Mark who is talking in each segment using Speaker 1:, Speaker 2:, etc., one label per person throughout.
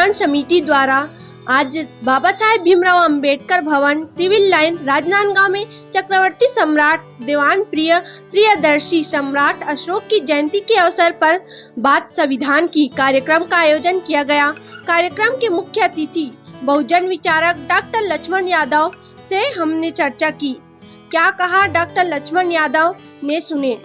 Speaker 1: कल्याण समिति द्वारा आज बाबा साहेब भीमराव अंबेडकर भवन, सिविल लाइन, राजनांदगांव में चक्रवर्ती सम्राट देवान प्रियदर्शी सम्राट अशोक की जयंती के अवसर पर बात संविधान की कार्यक्रम का आयोजन किया गया। कार्यक्रम के मुख्य अतिथि बहुजन विचारक डॉक्टर लक्ष्मण यादव से हमने चर्चा की। क्या कहा डॉक्टर लक्ष्मण यादव ने, सुने।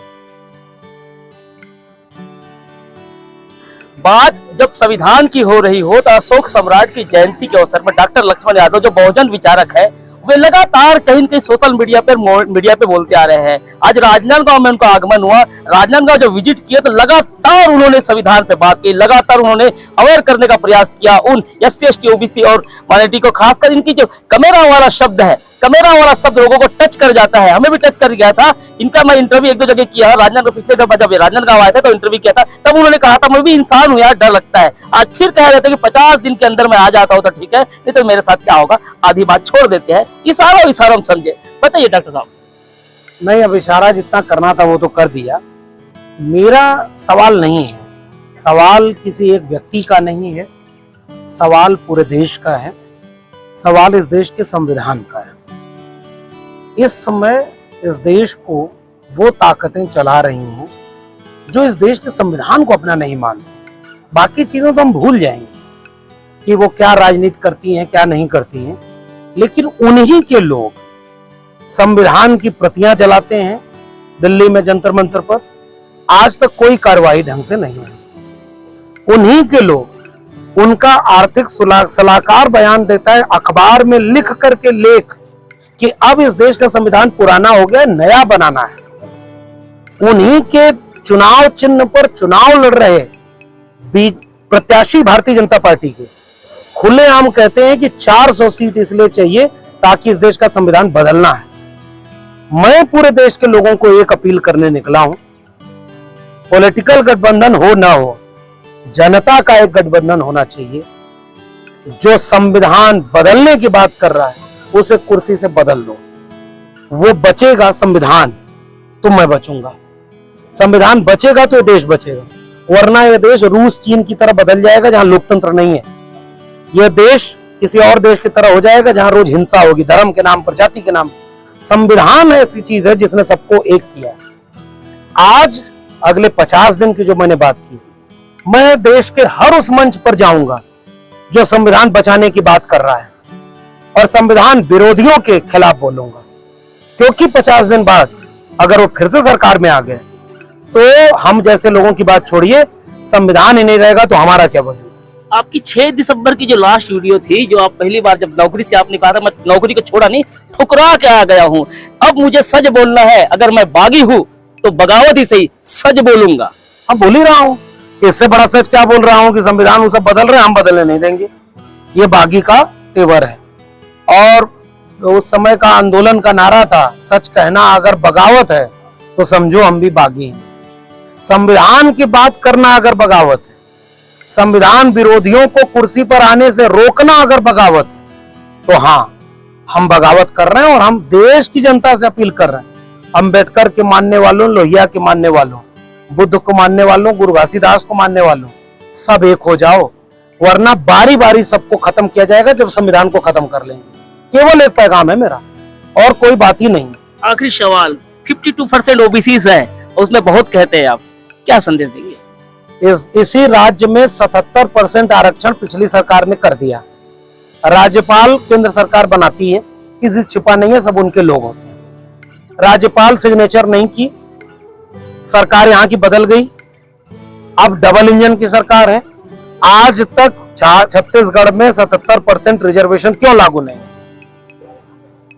Speaker 2: बात जब संविधान की हो रही हो तो अशोक सम्राट की जयंती के अवसर पर डॉक्टर लक्ष्मण यादव जो बहुजन विचारक है, वे लगातार कहीं न कहीं सोशल मीडिया पे बोलते आ रहे हैं। आज राजनांदगांव में उनका आगमन हुआ, राजनांदगांव जो विजिट किया तो लगातार उन्होंने संविधान पे बात की, लगातार उन्होंने अवेयर करने का प्रयास किया उन SC ST OBC और माइनॉरिटी को। खासकर इनकी जो कमेरा वाला शब्द है, कमेरा वाला शब्द लोगों को टच कर जाता है। हमें भी टच कर गया था। इनका मैं इंटरव्यू एक दो जगह किया है। राजनांदगांव पिछले दफा जब राजनांदगांव आया था तो इंटरव्यू किया था, तब उन्होंने कहा था मैं भी इंसान हूँ यार, डर लगता है। आज फिर कह रहे थे कि 50 दिन के अंदर मैं आ जाता हूँ तो ठीक है, नहीं तो मेरे साथ क्या होगा। आधी बात छोड़ देते हैं, इशारा हम समझे। बताइए डॉक्टर साहब।
Speaker 3: नहीं, अब इशारा जितना करना था वो तो कर दिया। मेरा सवाल नहीं है, सवाल किसी एक व्यक्ति का नहीं है, सवाल पूरे देश का है, सवाल इस देश के संविधान का है। इस समय इस देश को वो ताकतें चला रही हैं जो इस देश के संविधान को अपना नहीं मानती। बाकी चीजों तो हम भूल जाएंगे कि वो क्या राजनीति करती हैं, क्या नहीं करती हैं, लेकिन उन्हीं के लोग संविधान की प्रतियां जलाते हैं दिल्ली में जंतर मंतर पर। आज तक कोई कार्रवाई ढंग से नहीं हुई। उन्हीं के लोग, उनका आर्थिक सलाहकार बयान देता है अखबार में लिख करके लेख कि अब इस देश का संविधान पुराना हो गया, नया बनाना है। उन्हीं के चुनाव चिन्ह पर चुनाव लड़ रहे प्रत्याशी भारतीय जनता पार्टी के खुलेआम कहते हैं कि 400 सीट इसलिए चाहिए ताकि इस देश का संविधान बदलना है। मैं पूरे देश के लोगों को एक अपील करने निकला हूं, पॉलिटिकल गठबंधन हो ना हो, जनता का एक गठबंधन होना चाहिए। जो संविधान बदलने की बात कर रहा है उसे कुर्सी से बदल दो। वो बचेगा संविधान तो मैं बचूंगा, संविधान बचेगा तो ये देश बचेगा, वरना यह देश रूस चीन की तरह बदल जाएगा जहां लोकतंत्र नहीं है। यह देश किसी और देश की तरह हो जाएगा जहां रोज हिंसा होगी, धर्म के नाम पर, जाति के नाम पर। संविधान ऐसी चीज है जिसने सबको एक किया है। आज अगले 50 दिन की जो मैंने बात की, मैं देश के हर उस मंच पर जाऊंगा जो संविधान बचाने की बात कर रहा है और संविधान विरोधियों के खिलाफ बोलूंगा। क्योंकि 50 दिन बाद अगर वो फिर से सरकार में आ गए तो हम जैसे लोगों की बात छोड़िए, संविधान ही नहीं रहेगा तो हमारा क्या वजूद।
Speaker 2: आपकी 6 दिसंबर की जो लास्ट वीडियो थी, जो आप पहली बार जब नौकरी से आपने कहा था मैं नौकरी को छोड़ा नहीं, ठुकरा के आ गया हूँ, अब मुझे सच बोलना है, अगर मैं बागी हूँ तो बगावत ही सही, सच बोलूंगा।
Speaker 3: अब बोल ही रहा हूँ, इससे बड़ा सच क्या बोल रहा हूँ कि संविधान वो सब बदल रहे हैं, हम बदलने नहीं देंगे। ये बागी का तेवर है। और उस समय का आंदोलन का नारा था, सच कहना अगर बगावत है तो समझो हम भी बागी हैं। संविधान की बात करना अगर बगावत है, संविधान विरोधियों को कुर्सी पर आने से रोकना अगर बगावत है, तो हाँ, हम बगावत कर रहे हैं। और हम देश की जनता से अपील कर रहे हैं, अंबेडकर के मानने वालों, लोहिया के मानने वालों, बुद्ध को मानने वालों, गुरु घासीदास को मानने वालों, सब एक हो जाओ, वरना बारी बारी सबको खत्म किया जाएगा जब संविधान को खत्म कर लेंगे। केवल एक पैगाम है मेरा, और कोई बात ही नहीं।
Speaker 2: आखिरी सवाल, 52% OBCs है, उसमें बहुत कहते हैं, आप क्या संदेश देंगे?
Speaker 3: इसी राज्य में 77% आरक्षण पिछली सरकार ने कर दिया। राज्यपाल केंद्र सरकार बनाती है, किसी छिपा नहीं है, सब उनके लोग होते हैं। राज्यपाल सिग्नेचर नहीं की, सरकार यहाँ की बदल गई, अब डबल इंजन की सरकार है। आज तक छत्तीसगढ़ में 77% रिजर्वेशन क्यों लागू नहीं?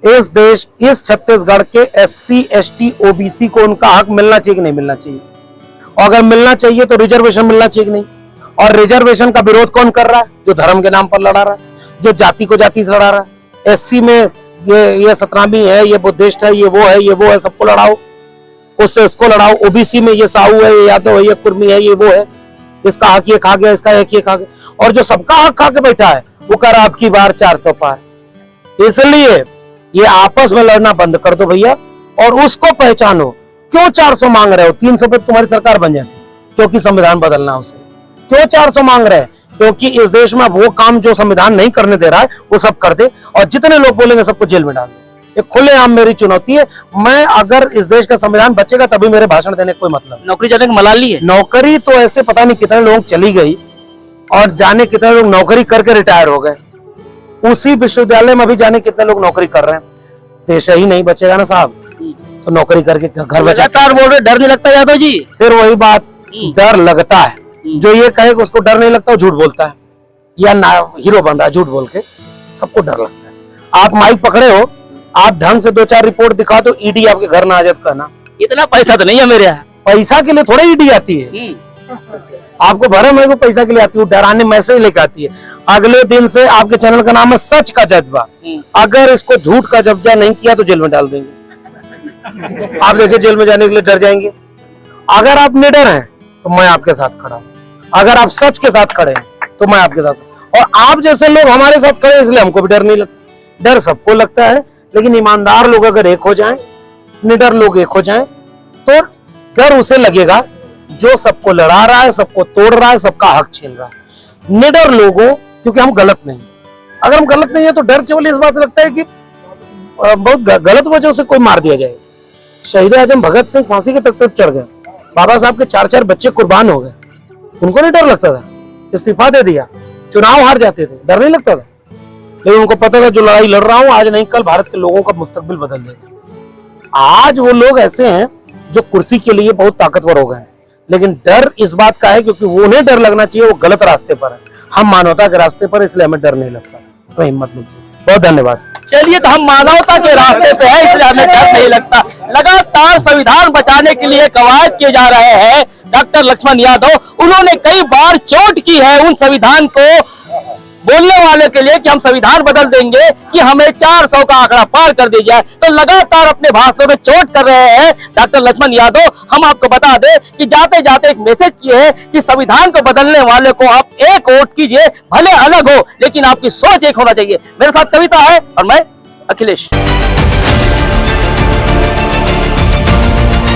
Speaker 3: इस छत्तीसगढ़ के SC ST OBC को उनका हक मिलना चाहिए कि नहीं मिलना चाहिए? और अगर मिलना चाहिए तो रिजर्वेशन मिलना चाहिए कि नहीं? और रिजर्वेशन का विरोध कौन कर रहा है? जो धर्म के नाम पर लड़ा रहा है, जो जाति को जाति से लड़ा रहा है। SC में ये सतनामी है, ये बुद्धिस्ट है, ये वो है, सबको लड़ाओ, उससे इसको लड़ाओ। OBC में ये साहू है, ये यादव है, ये कुर्मी है, ये वो है, इसका हक ये खा गया, इसका हक ये खा गया। और जो सबका हक खा के बैठा है वो कर आपकी बार 400 पार। इसलिए ये आपस में लड़ना बंद कर दो भैया, और उसको पहचानो। क्यों 400 मांग रहे हो? 300 पे तुम्हारी सरकार बन जाती, क्योंकि संविधान बदलना उसे। क्यों 400 मांग रहे हैं? क्योंकि इस देश में वो काम जो संविधान नहीं करने दे रहा है वो सब कर दे, और जितने लोग बोलेंगे सबको जेल में डाल दे। ये खुलेआम मेरी चुनौती है। मैं अगर इस देश का संविधान बचेगा तभी मेरे भाषण देने का कोई मतलब नहीं।
Speaker 2: नौकरी जाने की मलाली है।
Speaker 3: नौकरी तो ऐसे पता नहीं कितने लोग चली गई और जाने कितने लोग नौकरी करके रिटायर हो गए। उसी विश्वविद्यालय में अभी जाने कितने लोग नौकरी कर रहे हैं। देश ही नहीं बचेगा ना साहब, तो नौकरी करके घर बचा।
Speaker 2: लगातार बोल रहे डर नहीं लगता यादव जी?
Speaker 3: फिर वही बात, डर लगता है। जो ये कहे कि उसको डर नहीं लगता वो झूठ बोलता है, या ना हीरो बन रहा है झूठ बोल के। सबको डर लगता है। आप माइक पकड़े हो, आप ढंग से 2-4 रिपोर्ट दिखा तो ईडी आपके घर ना आ जाए तो कहना।
Speaker 2: इतना पैसा तो नहीं है मेरे यहाँ।
Speaker 3: पैसा के लिए थोड़ा ईडी आती है। आपको भरम है को पैसा के लिए आती है, डराने मैसेज लेके आती है। अगले दिन से आपके चैनल का नाम है सच का जज्बा। अगर इसको झूठ का जज्बा नहीं किया तो जेल में डाल देंगे। आप देखिए जेल में जाने के लिए डर जाएंगे। अगर आप निडर हैं तो मैं आपके साथ खड़ा हूं। अगर आप सच के साथ खड़े हैं तो मैं आपके साथ, और आप जैसे लोग हमारे साथ खड़े इसलिए हमको भी डर नहीं लगता। डर सबको लगता है, लेकिन ईमानदार लोग अगर एक हो जाएं, निडर लोग एक हो जाएं, तो डर उसे लगेगा जो सबको लड़ा रहा है, सबको तोड़ रहा है, सबका हक छीन रहा है। निडर लोगों, क्योंकि हम गलत नहीं, अगर हम गलत नहीं है तो डर केवल इस बात से लगता है कि बहुत गलत वजह से कोई मार दिया जाए। शहीद आजम भगत सिंह फांसी के तख्ते पर चढ़ गए, बाबा साहब के 4-4 बच्चे कुर्बान हो गए, उनको नहीं डर लगता था? इस्तीफा दे दिया, चुनाव हार जाते थे, डर नहीं लगता था? लेकिन उनको पता था जो लड़ाई लड़ रहा हूं आज नहीं कल भारत के लोगों का मुस्तकबिल बदल देगा। आज वो लोग ऐसे हैं जो कुर्सी के लिए बहुत ताकतवर हो गए हैं, लेकिन डर इस बात का है क्योंकि वो उन्हें डर लगना चाहिए, वो गलत रास्ते पर है। हम मानवता के रास्ते पर, इसलिए हमें डर नहीं लगता, तो हिम्मत मिलती है। बहुत धन्यवाद।
Speaker 2: चलिए, तो हम मानवता के रास्ते पे है इसलिए हमें डर नहीं लगता। लगातार संविधान बचाने के लिए कवायद किए जा रहे हैं डॉक्टर लक्ष्मण यादव। उन्होंने कई बार चोट की है उन संविधान को बोलने वाले के लिए कि हम संविधान बदल देंगे, कि हमें 400 का आंकड़ा पार कर दिया जाए। तो लगातार अपने भाषणों में चोट कर रहे हैं डॉक्टर लक्ष्मण यादव। हम आपको बता दें कि जाते जाते एक मैसेज किए हैं कि संविधान को बदलने वाले को आप एक वोट कीजिए, भले अलग हो लेकिन आपकी सोच एक होना चाहिए। मेरे साथ कविता है और मैं अखिलेश।